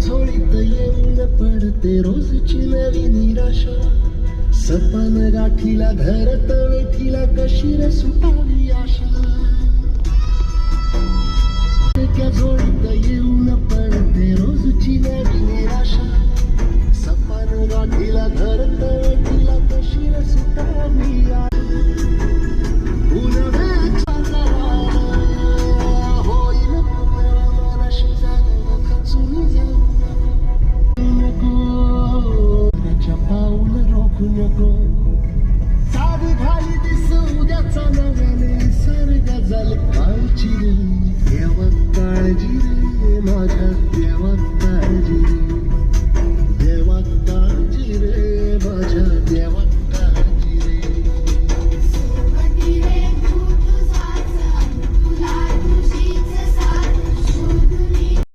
झोळीत येऊन पडते रोजची नवी निराशा. सपन गाठीला धरत वेठीला कशी रे सुटावी आशा. त्या झोळीत येऊन पडते रोजची नवी निराशा. सपन गाठीला धरत वेठीला कशी रे सुटावी आशा. साडी घाली दिस उद्याचा नव्याने सर्ग झाले काळजी रे. देवा काळजी रे माझ्या देवा काळजी रे.